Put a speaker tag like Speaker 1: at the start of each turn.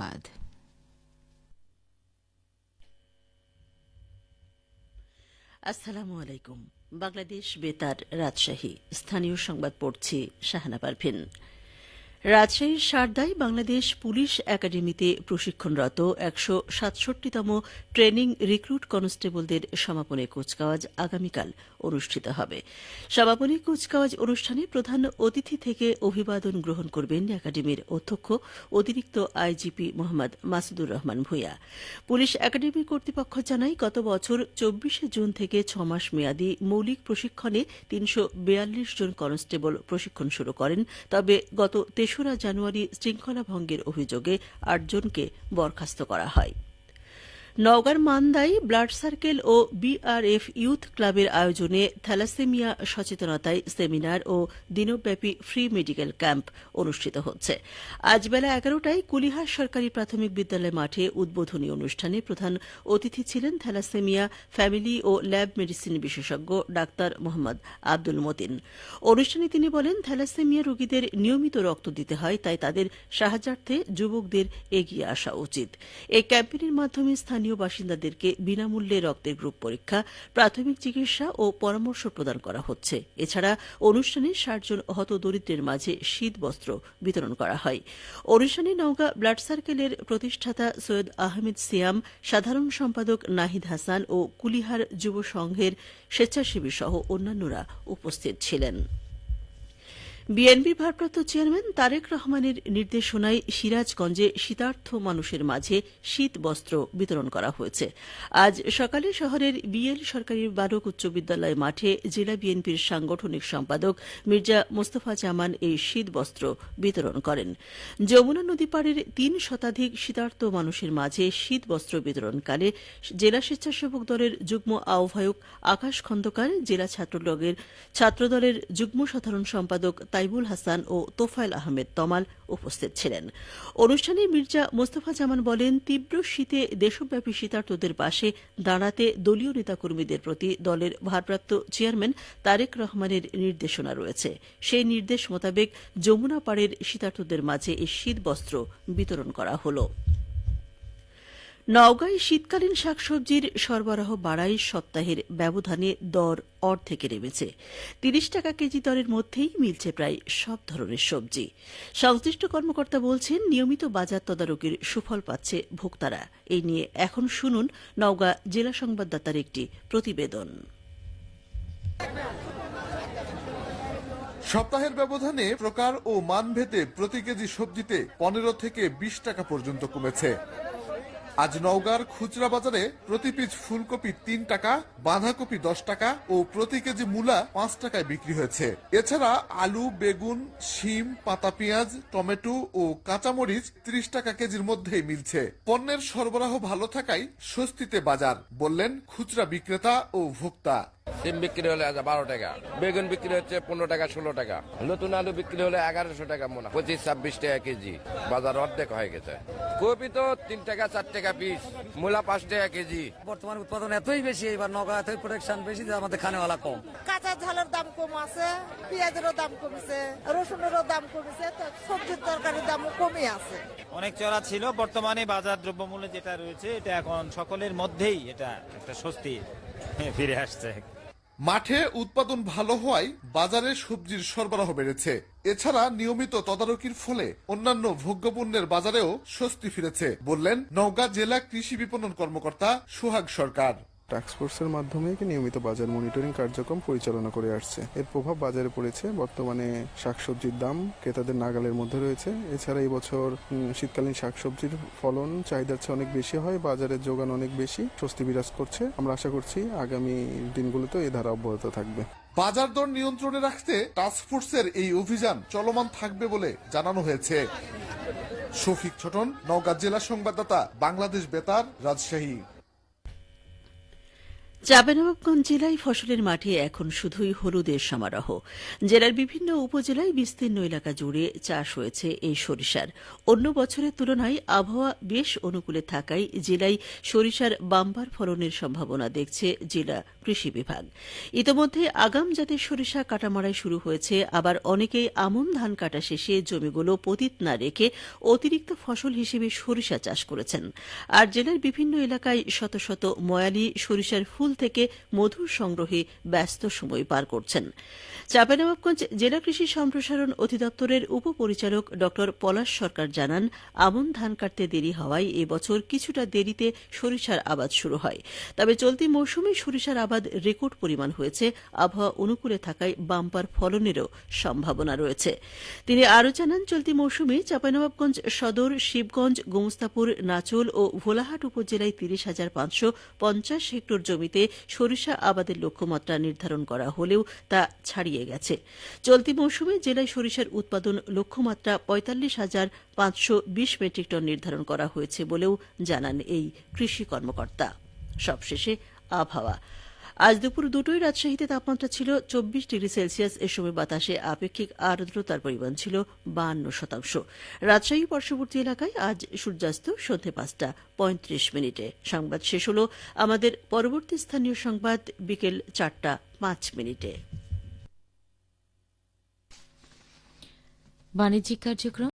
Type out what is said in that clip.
Speaker 1: বাদ আসসালামু আলাইকুম। বাংলাদেশ বেতার রাজশাহী স্থানীয় সংবাদ পড়ছি শাহানা পারভিন। রাজশাহীর সারদায় বাংলাদেশ পুলিশ একাডেমিতে প্রশিক্ষণরত ১৬৭তম ট্রেনিং রিক্রুট কনস্টেবলদের সমাপনী কুচকাওয়াজ আগামীকাল অনুষ্ঠিত হবে। সমাপনী কুচকাওয়াজ অনুষ্ঠানে প্রধান অতিথি থেকে অভিবাদন গ্রহণ করবেন একাডেমির অধ্যক্ষ অতিরিক্ত IGP Mohammad Masudur Rahman Bhuiyan. Police academy কর্তৃপক্ষ জানায়, গত বছর ২৪শে জুন থেকে ৬ মাস মেয়াদী মৌলিক প্রশিক্ষণে ৩৪২ জন কনস্টেবল প্রশিক্ষণ শুরু করেন। তবে গত ৩রা জানুয়ারি শৃঙ্খলা ভঙ্গের অভিযোগে ৮ জনকে বরখাস্ত করা হয়। নওগাঁর মান্দায় ব্লাড সার্কেল ও বিআরএফ ইউথ ক্লাবের আয়োজনে থ্যালাসেমিয়া সচেতনতায় সেমিনার ও দিনব্যাপী ফ্রি মেডিকেল ক্যাম্প অনুষ্ঠিত হচ্ছে। আজ বেলা ১১টায় কুলিহার সরকারি প্রাথমিক বিদ্যালয় মাঠে উদ্বোধনী অনুষ্ঠানে প্রধান অতিথি ছিলেন থ্যালাসেমিয়া ফ্যামিলি ও ল্যাব মেডিসিন বিশেষজ্ঞ ডাক্তার মোহাম্মদ আব্দুল মতিন। অনুষ্ঠানে তিনি বলেন, থ্যালাসেমিয়া রোগীদের নিয়মিত রক্ত দিতে হয়, তাই তাদের সাহায্যার্থে যুবকদের এগিয়ে আসা উচিত। এই ক্যাম্পেইনের মাধ্যমে স্থানীয় বাসিন্দাদেরকে বিনামূল্যে রক্তের গ্রুপ পরীক্ষা, প্রাথমিক চিকিৎসা ও পরামর্শ প্রদান করা হচ্ছে। এছাড়া অনুষ্ঠানে ৬০ জন হতদরিদ্রের মাঝে শীত বস্ত্র বিতরণ করা হয়। অনুষ্ঠানে নওগাঁ ব্লাড সার্কেলের প্রতিষ্ঠাতা সৈয়দ আহমেদ সিয়াম, সাধারণ সম্পাদক নাহিদ হাসান ও কুলিহার যুব সংঘের স্বেচ্ছাসেবী সহ অন্যান্যরা উপস্থিত ছিলেন। বিএনপির ভারপ্রাপ্ত চেয়ারম্যান তারেক রহমানের নির্দেশনায় সিরাজগঞ্জে শীতার্থ মানুষের মাঝে শীত বস্ত্র বিতরণ করা হয়েছে। আজ সকালে শহরের বিএল সরকারি বালক উচ্চ বিদ্যালয় মাঠে জেলা বিএনপির সাংগঠনিক সম্পাদক মির্জা মোস্তফা জামান এই শীত বস্ত্র বিতরণ করেন। যমুনা নদী পাড়ের ৩ শতাধিক শীতার্থ মানুষের মাঝে শীত বস্ত্র বিতরণকালে জেলা স্বেচ্ছাসেবক দলের যুগ্ম আহ্বায়ক আকাশ খন্দকার, জেলা ছাত্রদলের যুগ্ম সাধারণ সম্পাদক তাইবুল হাসান ও তোফায়েল আহমেদ তমাল উপস্থিত ছিলেন। অনুষ্ঠানে মির্জা মোস্তফা জামান বলেন, তীব্র শীতে দেশব্যাপী শীতার্তদের পাশে দাঁড়াতে দলীয় নেতাকর্মীদের প্রতি দলের ভারপ্রাপ্ত চেয়ারম্যান তারেক রহমানের নির্দেশনা রয়েছে। সেই নির্দেশ মোতাবেক যমুনা পাড়ের শীতার্তদের মাঝে এই শীত বস্ত্র বিতরণ করা হল। নওগাঁয় শীতকালীন শাকসবজির সরবরাহ বাড়ায় সপ্তাহের ব্যবধানে দর অর্ধেকে নেমেছে। ৩০ টাকা কেজি দরের মধ্যেই মিলছে প্রায় সব ধরনের সবজি। সংশ্লিষ্ট কর্মকর্তা বলছেন, নিয়মিত বাজার তদারকির সুফল পাচ্ছে ভোক্তারা। এই নিয়ে এখন শুনুন নওগাঁ জেলা সংবাদদাতার একটি প্রতিবেদন।
Speaker 2: সপ্তাহের ব্যবধানে প্রকার ও মানভেদে প্রতি কেজি সবজিতে ১৫ থেকে ২০ টাকা পর্যন্ত কমেছে। আজ নওগাঁর খুচরা বাজারে প্রতি পিস ফুলকপি ৩ টাকা, বাঁধাকপি ১০ টাকা ও প্রতি কেজি মূলা ৫ টাকায় বিক্রি হয়েছে। এছাড়া আলু, বেগুন, শিম, পাতা পেঁয়াজ, টমেটো ও কাঁচামরিচ ৩০ টাকা কেজির মধ্যেই মিলছে। পণ্যের সরবরাহ ভালো থাকায় স্বস্তিতে বাজার, বললেন খুচরা বিক্রেতা ও ভোক্তা।
Speaker 3: সিম বিক্রি হলে ১২ টাকা, বেগুন বিক্রি হচ্ছে ১৫ টাকা ১৬ টাকা, নতুন আলু বিক্রি হলে ১১০০ টাকা মোনা, ২৫-২৬ টাকা কেজি। বাজার অর্ধেক হয়ে গেছে। কপি তো ৩ টাকা ৪ টাকা পিস, মূলা ৫ টাকা কেজি।
Speaker 4: বর্তমান উৎপাদন এতই বেশি, এবার নগা এতই প্রোডাকশন বেশি যে আমাদের খানেওয়ালা কম।
Speaker 5: কাঁচা ঝালের দাম কম আছে, পেঁয়াজেরও দাম কমেছে, রসুনেরও দাম কমেছে, তো সবজির তরকারির দামও কমে আছে।
Speaker 6: অনেক চড়া ছিল, বর্তমানে বাজার দ্রব্যমূল্য যেটা রয়েছে এটা এখন সকলের মধ্যেই এটা একটা স্বস্তি ফিরে আসছে।
Speaker 2: মাঠে উৎপাদন ভালো হওয়ায় বাজারে সবজির সরবরাহ বেড়েছে। এছাড়া নিয়মিত তদারকির ফলে অন্যান্য ভোগ্যপণ্যের বাজারেও স্বস্তি ফিরেছে, বললেন নওগাঁ জেলা কৃষি বিপণন কর্মকর্তা সোহাগ সরকার।
Speaker 7: টাস্কফোর্সের মাধ্যমে নিয়মিত বাজার মনিটরিং কার্যক্রম পরিচালনা করে আসছে। এর প্রভাব বাজারে পড়েছে। বর্তমানে শাকসবজির দাম ক্রেতাদের নাগালের মধ্যে রয়েছে। এছাড়া এই বছর শীতকালীন শাকসবজির ফলন চাহিদার চেয়ে অনেক বেশি হয়, বাজারের যোগান অনেক বেশি, স্বস্তি বিরাজ করছে। আমরা আশা করছি আগামী দিনগুলোতে এই ধারা অব্যাহত থাকবে।
Speaker 2: বাজার দর নিয়ন্ত্রণে রাখতে টাস্কফোর্সের এই অভিযান চলমান থাকবে বলে জানানো হয়েছে। শফিক ছোটন, নওগাঁ জেলা সংবাদদাতা, বাংলাদেশ বেতার, রাজশাহী।
Speaker 1: চাঁপাইনবাবগঞ্জ জেলায় ফসলের মাঠে এখন শুধুই হলুদের সমারোহ। জেলার বিভিন্ন উপজেলায় বিস্তীর্ণ এলাকা জুড়ে চাষ হয়েছে এই সরিষার। অন্য বছরের তুলনায় আবহাওয়া বেশ অনুকূলে থাকায় জেলায় সরিষার বাম্পার ফলনের সম্ভাবনা দেখছে জেলা কৃষি বিভাগ। ইতোমধ্যে আগাম জাতের সরিষা কাটামাড়াই শুরু হয়েছে, আবার অনেকেই আমন ধান কাটা শেষে জমিগুলো পতিত না রেখে অতিরিক্ত ফসল হিসেবে সরিষা চাষ করেছেন। আর জেলার বিভিন্ন এলাকায় শত শত ময়ালি সরিষার ফুল থেকে মধুর সংগ্রহে ব্যস্ত সময় পার করছেন। চাঁপাইনবাবগঞ্জ জেলা কৃষি সম্প্রসারণ অধিদপ্তরের উপপরিচালক ড পলাশ সরকার জানান, আমন ধান কাটতে দেরি হওয়ায় এবছর কিছুটা দেরিতে সরিষার আবাদ শুরু হয়। তবে চলতি মৌসুমে সরিষার আবাদ রেকর্ড পরিমাণ হয়েছে। আবহাওয়া অনুকূলে থাকায় বাম্পার ফলনেরও সম্ভাবনা রয়েছে। তিনি আরও জানান, চলতি মৌসুমে চাঁপাইনবাবগঞ্জ সদর, শিবগঞ্জ, গোমস্তাপুর, নাচল ও ভোলাহাট উপজেলায় ৩০,৫50 হেক্টর জমিতে সরিষা আবাদের লক্ষ্যমাত্রা নির্ধারণ করা হলেও তা ছাড়িয়ে গেছে। চলতি মৌসুমে জেলায় সরিষার উৎপাদন লক্ষ্যমাত্রা ৪৫,৫২০ মেট্রিক টন নির্ধারণ করা হয়েছে বলেও জানান এই কৃষি কর্মকর্তা। সবশেষে আবহাওয়া। আজ দুপুর ২টোয় রাজশাহীতে তাপমাত্রা ছিল ২৪ ডিগ্রি সেলসিয়াস। এ সময় বাতাসে আপেক্ষিক আর্দ্রতার পরিমাণ ছিল ৫২%। রাজশাহী পার্শ্ববর্তী এলাকায় আজ সূর্যাস্ত সন্ধ্যে ৫টা ৩৫ মিনিটে। সংবাদ শেষ হল। আমাদের পরবর্তী স্থানীয় সংবাদ বিকেল ৪টা ৫ মিনিটে।
Speaker 8: বাণিজ্যিক কার্যক্রম